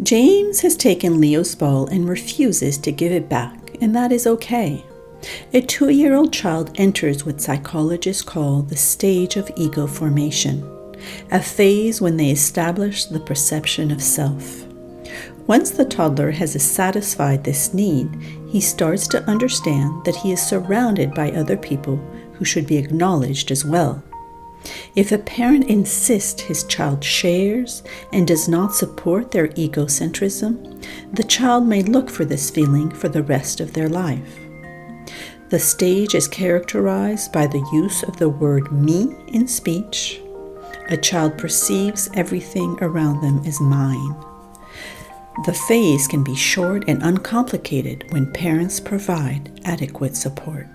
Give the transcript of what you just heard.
James has taken Leo's ball and refuses to give it back, and that is okay. A 2-year-old child enters what psychologists call the stage of ego formation, a phase when they establish the perception of self. Once the toddler has satisfied this need, he starts to understand that he is surrounded by other people who should be acknowledged as well. If a parent insists his child shares and does not support their egocentrism, the child may look for this feeling for the rest of their life. The stage is characterized by the use of the word me in speech. A child perceives everything around them as mine. The phase can be short and uncomplicated when parents provide adequate support.